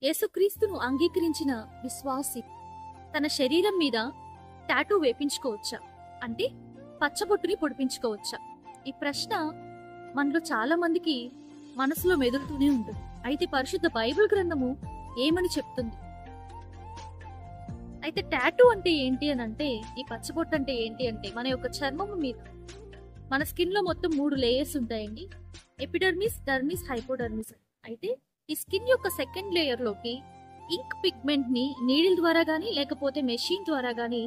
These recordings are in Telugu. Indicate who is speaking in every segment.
Speaker 1: యేసుక్రీస్తును అంగీకరించిన విశ్వాసి తన శరీరం మీద టాటూ వేపించుకోవచ్చా, అంటే పచ్చబొట్టుని పొడిపించుకోవచ్చా? ఈ ప్రశ్న మనలో చాలా మందికి మనసులో మెదులుతూనే ఉంటుంది. అయితే పరిశుద్ధ బైబిల్ గ్రంథము ఏమని చెప్తుంది? అయితే టాటూ అంటే ఏంటి అని అంటే, ఈ పచ్చబొట్టు అంటే ఏంటి అంటే, మన యొక్క చర్మము మీద, మన స్కిన్ లో మొత్తం 3 లేయర్స్ ఉంటాయండి. Epidermis, dermis, hypodermis. అయితే ఈ స్కిన్ యొక్క సెకండ్ లేయర్ లోకి ఇంక్ పిగ్మెంట్ ని నీడిల్ ద్వారా గానీ లేకపోతే మెషిన్ ద్వారా గానీ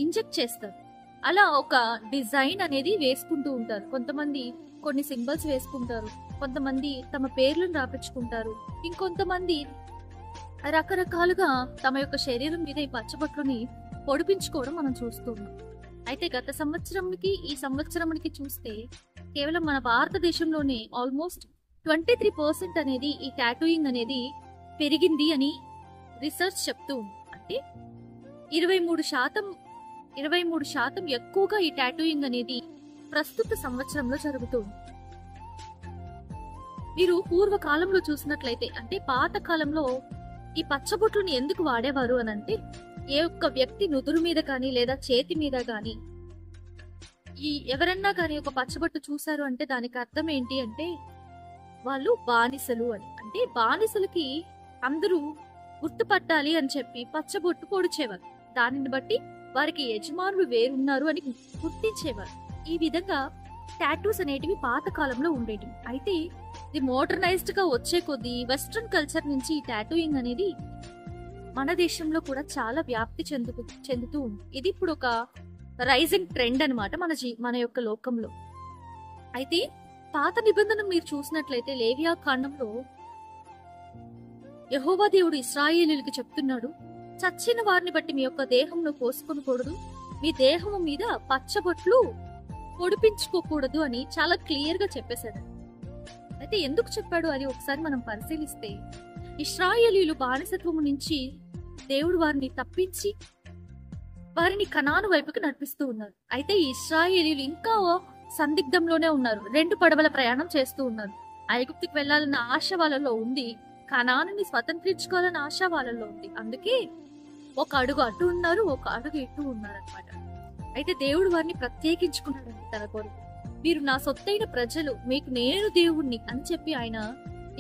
Speaker 1: ఇంజెక్ట్ చేస్తారు. అలా ఒక డిజైన్ అనేది వేసుకుంటూ ఉంటారు. కొంతమంది కొన్ని సింబల్స్ వేసుకుంటారు, కొంతమంది తమ పేర్లను రాపించుకుంటారు, ఇంకొంతమంది రకరకాలుగా తమ యొక్క శరీరం మీద ఈ పచ్చబొట్లని పొడిపించుకోవడం మనం చూస్తున్నాం. అయితే గత సంవత్సరంకి ఈ సంవత్సరానికి చూస్తే కేవలం మన భారతదేశంలోనే ఆల్మోస్ట్ 23% అనేది ఈ టాటూయింగ్ అనేది పెరిగింది అని రీసెర్చ్ చెప్తూ ఉంది. అంటే 23% ఎక్కువగా ఈ టాటూయింగ్ అనేది ప్రస్తుత సంవత్సరంలో జరుగుతుంది. మీరు పూర్వకాలంలో చూసినట్లయితే, అంటే పాత కాలంలో ఈ పచ్చబొట్లను ఎందుకు వాడేవారు అని అంటే, ఏ ఒక్క వ్యక్తి నుదురు మీద కానీ లేదా చేతి మీద కానీ ఎవరన్నా కానీ ఒక పచ్చబొట్టు చూసారు అంటే దానికి అర్థం ఏంటి అంటే వాళ్ళు బానిసలు అని. అంటే బానిసలకి అందరూ గుర్తుపట్టాలి అని చెప్పి పచ్చబొట్టు పొడిచేవారు. దానిని బట్టి వారికి యజమానులు వేరున్నారు అని గుర్తించేవారు. ఈ విధంగా టాటూస్ అనేటివి పాత కాలంలో ఉండేటివి. అయితే ఇది మోడర్నైజ్డ్ గా వచ్చే కొద్దీ వెస్ట్రన్ కల్చర్ నుంచి ఈ టాటూయింగ్ అనేది మన దేశంలో కూడా చాలా వ్యాప్తి చెందుతూ ఉంది. ఇది ఇప్పుడు ఒక రైజింగ్ ట్రెండ్ అనమాట మన యొక్క లోకంలో. అయితే పాత నిబంధన మీరు చూసినట్లయితే లేవియా కాండంలో యెహోవా దేవుడు ఇశ్రాయేలీయులకు చెప్తున్నాడు, చచ్చిన వారిని బట్టి మీ యొక్క దేహంలో కోసుకొనకూడదు, మీ దేహము మీద పచ్చబొట్లు పొడిపించుకోకూడదు అని చాలా క్లియర్ గా చెప్పేశాడు. అయితే ఎందుకు చెప్పాడు అది ఒకసారి మనం పరిశీలిస్తే, ఇశ్రాయేలీయులు బానిసత్వము నుంచి దేవుడు వారిని తప్పించి వారిని కనాను వైపుకి నడిపిస్తూ ఉన్నారు. అయితే ఈ ఇశ్రాయేలీయులు ఇంకా సందిగ్ధంలోనే ఉన్నారు. 2 పడవల ప్రయాణం చేస్తూ ఉన్నారు. ఐగుప్తుకు వెళ్లాలన్న ఆశ వాళ్ళలో ఉంది, కనానుని స్వతంత్రించుకోవాలన్న ఆశ వాళ్ళలో ఉంది. అందుకే ఒక అడుగు అటు ఉన్నారు, ఒక అడుగు ఇటు ఉన్నారు అనమాట. అయితే దేవుడు వారిని ప్రత్యేకించుకున్నాడు తన కొరకు. మీరు నా సొత్తైన ప్రజలు, మీకు నేను దేవుణ్ణి అని చెప్పి ఆయన,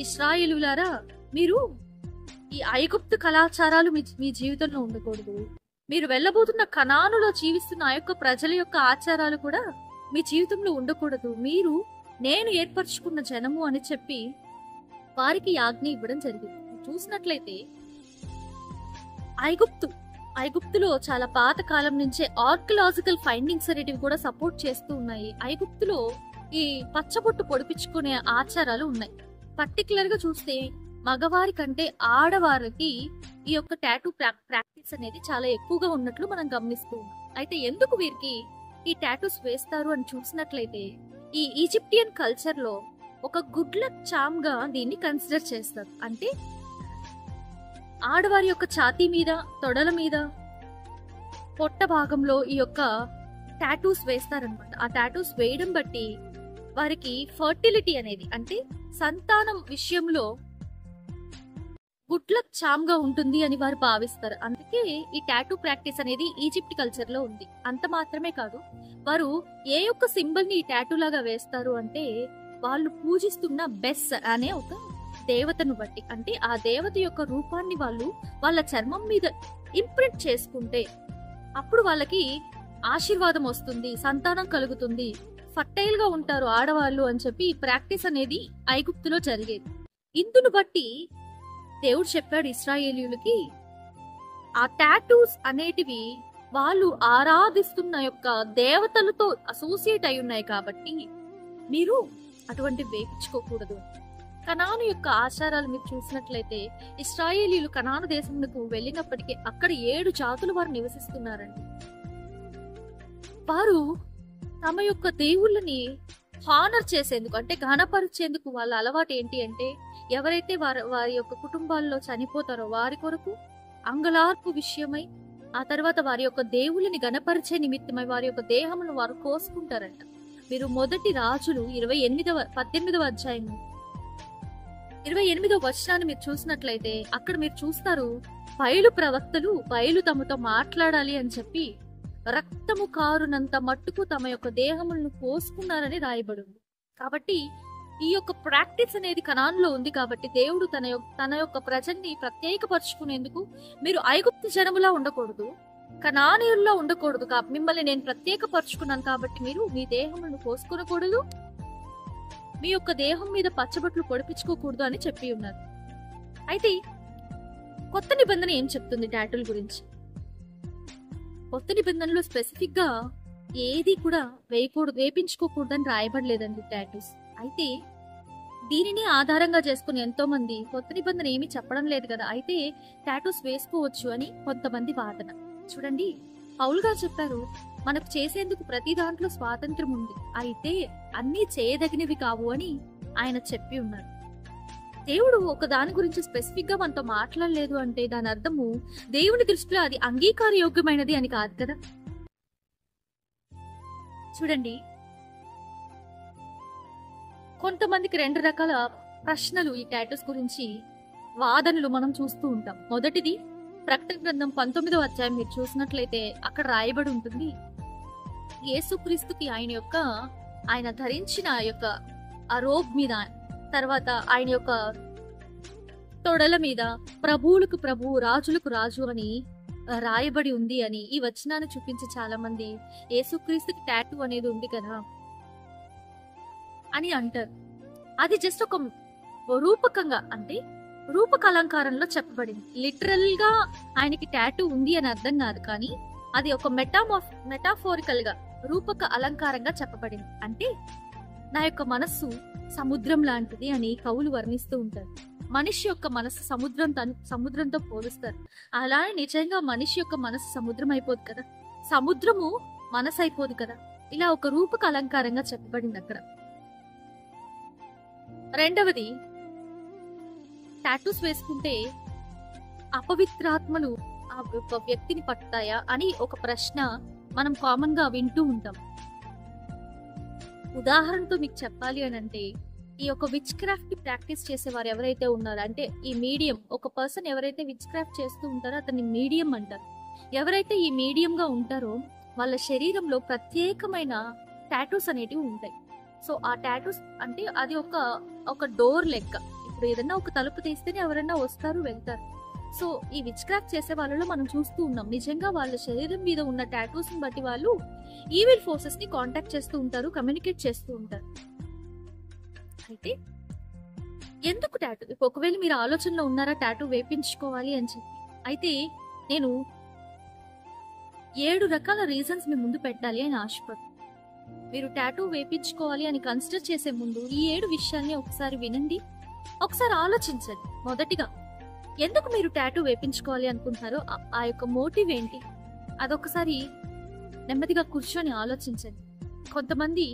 Speaker 1: ఇశ్రాయేలులారా మీరు ఈ ఐగుప్తు కళాచారాలు మీ జీవితంలో ఉండకూడదు, మీరు వెళ్ళబోతున్న కనానులో జీవిస్తున్న ఆ యొక్క ప్రజల యొక్క ఆచారాలు కూడా మీ జీవితంలో ఉండకూడదు, మీరు నేను ఏర్పరచుకున్న జనము అని చెప్పి వారికి ఆజ్ఞ ఇవ్వడం జరిగింది. చూసినట్లయితే ఐగుప్తులో చాలా పాత కాలం నుంచే ఆర్కియలాజికల్ ఫైండింగ్స్ అనేటివి కూడా సపోర్ట్ చేస్తూ ఉన్నాయి. ఐగుప్తులో ఈ పచ్చబొట్టు పొడిపించుకునే ఆచారాలు ఉన్నాయి. పర్టికులర్ గా చూస్తే మగవారి కంటే ఆడవారికి ఈ యొక్క టాటూ ప్రాక్టీస్ అనేది చాలా ఎక్కువగా ఉన్నట్లు మనం గమనిస్తూ ఉన్నాం. అయితే ఎందుకు వీరికి ఈ టాటూస్ వేస్తారు అని చూసినట్లయితే, ఈ ఈజిప్టియన్ కల్చర్ లో ఒక గుడ్ లక్ చామ్ గా దీన్ని కన్సిడర్ చేస్తారు. అంటే ఆడవారి యొక్క ఛాతీ మీద, తొడల మీద, పొట్ట భాగంలో ఈ యొక్క టాటూస్ వేస్తారనమాట. ఆ టాటూస్ వేయడం బట్టి వారికి ఫర్టిలిటీ అనేది, అంటే సంతానం విషయంలో గుడ్ లక్ చామ్ గా ఉంటుంది అని వారు భావిస్తారు. అందుకే ఈ టాటూ ప్రాక్టీస్ అనేది ఈజిప్ట్ కల్చర్ లో ఉంది. అంత మాత్రమే కాదు, వారు ఏ యొక్క సింబల్ ని ఈ టాటూ లాగా వేస్తారు అంటే, వాళ్ళు పూజిస్తున్న బెస్ అనే ఒక దేవతను బట్టి, అంటే ఆ దేవత యొక్క రూపాన్ని వాళ్ళు వాళ్ళ చర్మం మీద ఇంప్రింట్ చేసుకుంటే అప్పుడు వాళ్ళకి ఆశీర్వాదం వస్తుంది, సంతానం కలుగుతుంది, ఫర్టైల్ గా ఉంటారు ఆడవాళ్ళు అని చెప్పి ఈ ప్రాక్టీస్ అనేది ఐగుప్తులో జరిగేది. ఇందును బట్టి దేవుడు చెప్పాడు ఇశ్రాయేలీయులకి, ఆ టాటూస్ అనేటివి వాళ్ళు ఆరాధిస్తున్న యొక్క దేవతలతో అసోసియేట్ అయి ఉన్నాయి కాబట్టి మీరు అటువంటి వేయించుకోకూడదు. కనాను యొక్క ఆచారాలు మీరు చూసినట్లయితే, ఇశ్రాయేలీయులు కనాను దేశంకు వెళ్ళినప్పటికీ అక్కడ 7 జాతులు వారు నివసిస్తున్నారండి. వారు తమ యొక్క దేవుళ్ళని హానర్ చేసేందుకు, అంటే ఘనపరిచేందుకు వాళ్ళ అలవాటు ఏంటి అంటే, ఎవరైతే వారి యొక్క కుటుంబాల్లో చనిపోతారో వారి కొరకు అంగలార్పు విషయమై, ఆ తర్వాత వారి యొక్క దేవుళ్ళని గణపరిచే నిమిత్తమై వారి యొక్క దేహమును వారు కోసుకుంటారంట. మీరు మొదటి రాజులు 18వ అధ్యాయం 28వ వచనాన్ని మీరు చూసినట్లయితే అక్కడ మీరు చూస్తారు, బయలు ప్రవక్తలు బయలు తమతో మాట్లాడాలి అని చెప్పి రక్తము కారునంత మట్టుకు తమ యొక్క దేహములను పోసుకున్నారని రాయబడింది. కాబట్టి ఈ యొక్క ప్రాక్టీస్ అనేది కనాన్లో ఉంది. కాబట్టి దేవుడు తన యొక్క ప్రజల్ని ప్రత్యేకపరుచుకునేందుకు మీరు ఐగుప్తు జనములా ఉండకూడదు, కనానీయుల్లో ఉండకూడదు, మిమ్మల్ని నేను ప్రత్యేకపరుచుకున్నాను కాబట్టి మీరు మీ దేహములను పోసుకొనకూడదు, మీ యొక్క దేహం మీద పచ్చబొట్లు పొడిపించుకోకూడదు అని చెప్పి ఉన్నారు. అయితే కొత్త నిబంధన ఏం చెప్తుంది టాటూల గురించి? కొత్త నిబంధనలో స్పెసిఫిక్ గా ఏది కూడా వేపించుకోకూడదు అని రాయబడలేదండి టాటూస్. అయితే దీనిని ఆధారంగా చేసుకుని ఎంతో మంది కొత్త నిబంధన ఏమి చెప్పడం లేదు కదా, అయితే టాటూస్ వేసుకోవచ్చు అని కొంతమంది వాదన. చూడండి, పౌలు గారు చెప్పారు, మనకు చేసేందుకు ప్రతి దాంట్లో స్వాతంత్రం ఉంది, అయితే అన్నీ చేయదగినవి కావు అని ఆయన చెప్పి ఉన్నారు. దేవుడు ఒక దాని గురించి స్పెసిఫిక్ గా మనతో మాట్లాడలేదు అంటే దాని అర్థము దేవుని దృష్టిలో అది అంగీకార యోగ్యమైనది అని కాదు కదా. చూడండి, కొంతమందికి 2 రకాల ప్రశ్నలు ఈ టాటూస్ గురించి వాదనలు మనం చూస్తూ ఉంటాం. మొదటిది ప్రకటన గ్రంథం 19వ అధ్యాయం మీరు చూసినట్లయితే అక్కడ రాయబడి ఉంటుంది, యేసుక్రీస్తుకి ఆయన ధరించిన యొక్క ఆ రోబ్ మీద, తర్వాత ఆయన యొక్క తొడల మీద ప్రభువులకు ప్రభువు రాజులకు రాజు అని రాయబడి ఉంది అని ఈ వచనాన్ని చూపించి చాలా మంది యేసుక్రీస్తుకి టాటూ అనేది ఉంది కదా అని అంటారు. అది జస్ట్ ఒక రూపకంగా, అంటే రూపక అలంకారంలో చెప్పబడింది. లిటరల్ గా ఆయనకి టాటూ ఉంది అని అర్థం కాదు, కానీ అది ఒక మెటాఫోరికల్ గా రూపక అలంకారంగా చెప్పబడింది. అంటే నా యొక్క మనస్సు సముద్రం లాంటిది అని కవులు వర్ణిస్తూ ఉంటారు. మనిషి యొక్క మనస్సు సముద్రంతో పోలుస్తారు. అలానే నిజంగా మనిషి యొక్క మనస్సు సముద్రం అయిపోదు కదా, సముద్రము మనసు అయిపోదు కదా. ఇలా ఒక రూపక అలంకారంగా చెప్పబడింది అక్కడ. రెండవది, టాటూస్ వేసుకుంటే అపవిత్రాత్మలు ఆ వ్యక్తిని పట్టుతాయా అని ఒక ప్రశ్న మనం కామన్ గా వింటూ ఉంటాం. ఉదాహరణతో మీకు చెప్పాలి అని అంటే, ఈ యొక్క విచ్ క్రాఫ్ట్ కి ప్రాక్టీస్ చేసేవారు ఎవరైతే ఉన్నారో, అంటే ఈ మీడియం, ఒక పర్సన్ ఎవరైతే విచ్ క్రాఫ్ట్ చేస్తూ ఉంటారో అతన్ని మీడియం అంటారు. ఎవరైతే ఈ మీడియం గా ఉంటారో వాళ్ళ శరీరంలో ప్రత్యేకమైన టాటూస్ అనేటివి ఉంటాయి. సో ఆ టాటూస్ అంటే అది ఒక డోర్ లెక్క. ఇప్పుడు ఏదన్నా ఒక తలుపు తీస్తేనే ఎవరైనా వస్తారు వెళ్తారు. సో ఈ విచ్ క్రాఫ్ట్ చేసే వాళ్ళలో మనం చూస్తూ ఉన్నాం, నిజంగా వాళ్ళ శరీరం మీద ఉన్న టాటూస్ ని బట్టి వాళ్ళు ఈవిల్ ఫోర్సెస్ ని కాంటాక్ట్ చేస్తూ ఉంటారు, కమ్యూనికేట్ చేస్తూ ఉంటారు. అయితే ఎందుకు టాటూ? ఒకవేళ మీరు ఆలోచనలో ఉన్నారా టాటూ వేపించుకోవాలి అని చెప్పి, అయితే నేను 7 రకాల రీజన్స్ మీ ముందు పెట్టాలి అని ఆశపడు. మీరు టాటూ వేపించుకోవాలి అని కన్సిడర్ చేసే ముందు ఈ 7 విషయాల్ని ఒకసారి వినండి, ఒకసారి ఆలోచించండి. మొదటిగా, ఎందుకు మీరు టాటూ వేపించుకోవాలి అనుకుంటున్నారో ఆ యొక్క మోటివ్ ఏంటి, అదొకసారి నెమ్మదిగా కూర్చొని ఆలోచించండి. కొంతమంది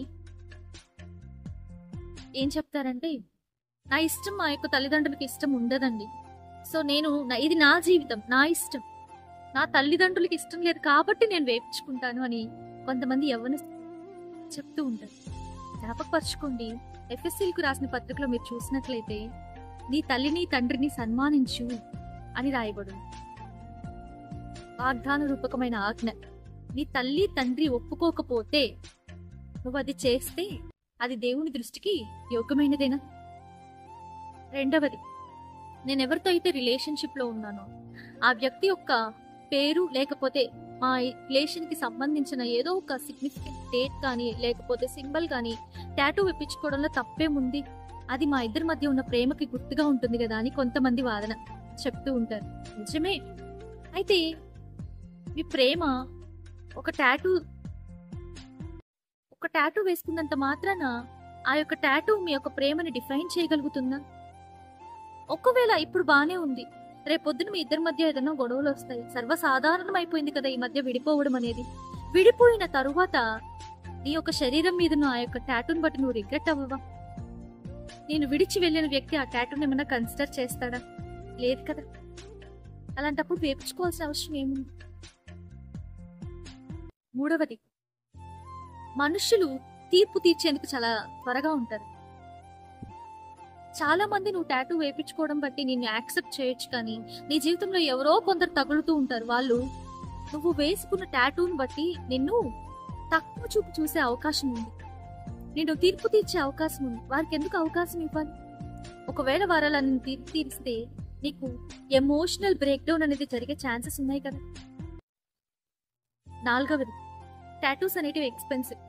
Speaker 1: ఏం చెప్తారంటే, నా ఇష్టం మా యొక్క తల్లిదండ్రులకి ఇష్టం ఉండదండి, సో ఇది నా జీవితం, నా ఇష్టం, నా తల్లిదండ్రులకి ఇష్టం లేదు కాబట్టి నేను వేపించుకుంటాను అని కొంతమంది ఎవరిని చెప్తూ ఉంటారు. జ్ఞాపకపరచుకోండి, ఎఫెసీయులకు రాసిన పత్రికలో మీరు చూసినట్లయితే, నీ తల్లిని తండ్రిని సన్మానించు అని రాయబడు. వాగ్దాన రూపకమైన ఆజ్ఞ. నీ తల్లి తండ్రి ఒప్పుకోకపోతే నువ్వు అది చేస్తే అది దేవుని దృష్టికి యోగ్యమైనదేనా? రెండవది, నేను ఎవరితో అయితే రిలేషన్షిప్ లో ఉన్నానో ఆ వ్యక్తి యొక్క పేరు లేకపోతే మా రిలేషన్ కి సంబంధించిన ఏదో ఒక సిగ్నిఫికెంట్ డేట్ కానీ లేకపోతే సింబల్ కానీ టాటూ వేపించుకోవడంలో తప్పేముంది, అది మా ఇద్దరి మధ్య ఉన్న ప్రేమకి గుర్తుగా ఉంటుంది కదా అని కొంతమంది వాదన చెప్తూ ఉంటారు. నిజమే. అయితే మీ ప్రేమ ఒక టాటూ వేసుకున్నంత మాత్రాన ఆ యొక్క టాటూ మీ యొక్క ప్రేమని డిఫైన్ చేయగలుగుతుందా? ఒకవేళ ఇప్పుడు బానే ఉంది, రేపొద్దున మీ ఇద్దరి మధ్య ఏదైనా గొడవలు వస్తాయి. సర్వసాధారణం అయిపోయింది కదా ఈ మధ్య విడిపోవడం అనేది. విడిపోయిన తరువాత నీ యొక్క శరీరం మీద ఆ యొక్క టాటూని బట్టి నువ్వు రిగ్రెట్ అవ్వవా? నేను విడిచి వెళ్ళిన వ్యక్తి ఆ టాటూని ఏమైనా కన్సిడర్ చేస్తాడా? లేదు కదా. అలాంటప్పుడు వేపించుకోవాల్సిన అవసరం ఏముంది? మూడవది, మనుషులు తీర్పు తీర్చేందుకు చాలా త్వరగా ఉంటారు. చాలా మంది నువ్వు టాటూ వేయించుకోవడం బట్టి నిన్ను యాక్సెప్ట్ చేయొచ్చు, కానీ నీ జీవితంలో ఎవరో కొందరు తగులుతూ ఉంటారు. వాళ్ళు నువ్వు వేసుకున్న టాటూని బట్టి నిన్ను తక్కువ చూపు చూసే అవకాశం ఉంది, నిన్ను తీర్పు తీర్చే అవకాశం ఉంది. వారికి ఎందుకు అవకాశం ఇవ్వాలి? ఒకవేళ వారు అలా నిన్ను తీర్పు తీరిస్తే నీకు ఎమోషనల్ బ్రేక్ డౌన్ అనేది జరిగే ఛాన్సెస్ ఉన్నాయి కదా. 4వది, టాటూస్ అనేటివి ఎక్స్పెన్సివ్.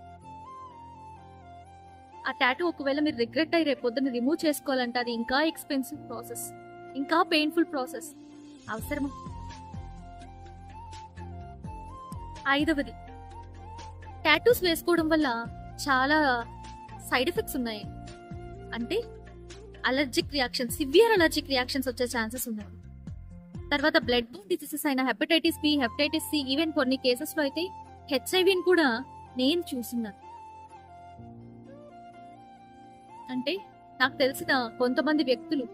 Speaker 1: ఆ టాటూ ఒకవేళ మీరు రిగ్రెట్ అయ్యి రేపు పొద్దున్న రిమూవ్ చేసుకోవాలంటే అది ఇంకా ఎక్స్పెన్సివ్ ప్రాసెస్, ఇంకా పెయిన్ఫుల్ ప్రాసెస్. అవసరమా? 5వది, టాటూస్ వేసుకోవడం వల్ల చాలా సైడ్ ఎఫెక్ట్స్ ఉన్నాయి. అంటే allergic reaction, severe allergic reactions వచ్చే ఛాన్సెస్ ఉన్నాయి. తర్వాత బ్లడ్ బోర్న్ డిసీజెస్ అయిన hepatitis B, hepatitis C, even కొన్ని కేసెస్ లో అయితే హెచ్ఐవిని కూడా నేను చూస్తున్నాను. అంటే నాకు తెలిసిన కొంతమంది వ్యక్తులు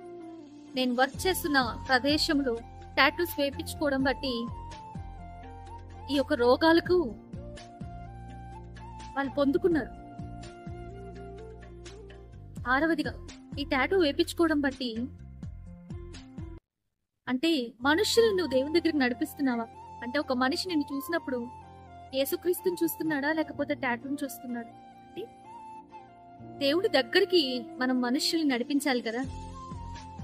Speaker 1: నేను వర్క్ చేస్తున్న ప్రదేశంలో టాటూస్ వేయించుకోవడం బట్టి ఈ యొక్క రోగాలకు వాళ్ళు పొందుకున్నారు. 6వదిగా, ఈ టాటూ వేయించుకోవడం బట్టి అంటే మనుషులను నువ్వు దేవుని దగ్గరికి నడిపిస్తున్నావా? అంటే ఒక మనిషి నిన్ను చూసినప్పుడు యేసుక్రీస్తుని చూస్తున్నాడా లేకపోతే టాటూని చూస్తున్నాడా? అంటే దేవుడి దగ్గరికి మనం మనుషుల్ని నడిపించాలి కదా.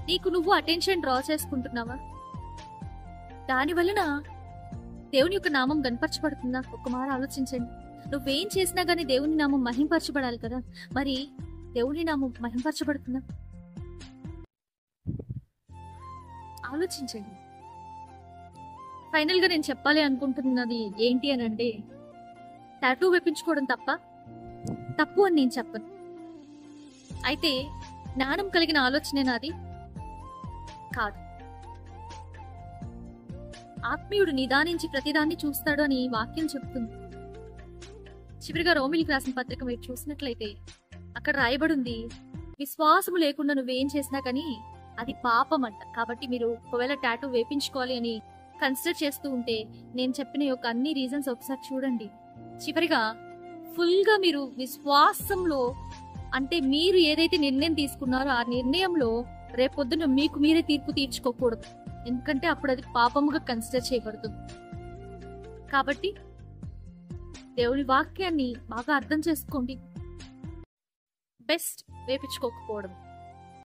Speaker 1: నీకు నువ్వు అటెన్షన్ డ్రా చేసుకుంటున్నావా? దాని వలన దేవుని యొక్క నామం కనపరచబడుతుందా? ఒక మార ఆలోచించండి. నువ్వేం చేసినా గానీ దేవుని నామం మహింపరచబడాలి కదా. మరి దేవుని నామం మహింపరచబడుతుందా? ఆలోచించండి. ఫైనల్ గా నేను చెప్పాలి అనుకుంటున్నది ఏంటి అని అంటే, టాటూ వేయించుకోవడం తప్పు అని నేను చెప్పను. అయితే జ్ఞానం కలిగిన ఆలోచనే నాది కాదు. ఆత్మీయుడు నిదానించి ప్రతిదాన్ని చూస్తాడు అని వాక్యం చెప్తుంది. చివరిగా రోమిలికి రాసిన పత్రిక మీరు చూసినట్లయితే అక్కడ రాయబడి ఉంది, విశ్వాసము లేకుండా నువ్వేం చేసినా కానీ అది పాపం అంట. కాబట్టి మీరు ఒకవేళ టాటూ వేయించుకోవాలి అని కన్సిడర్ చేస్తూ ఉంటే నేను చెప్పిన యొక్క అన్ని రీజన్స్ ఒకసారి చూడండి. చివరిగా ఫుల్ గా మీరు విశ్వాసంలో, అంటే మీరు ఏదైతే నిర్ణయం తీసుకున్నారో ఆ నిర్ణయంలో రేపొద్దున మీకు మీరే తీర్పు తీర్చుకోకూడదు. ఎందుకంటే అప్పుడు అది పాపముగా కన్సిడర్ చేయబడుతుంది. కాబట్టి దేవుని వాక్యాన్ని బాగా అర్థం చేసుకోండి. బెస్ట్ వేపించుకోకపోవడం.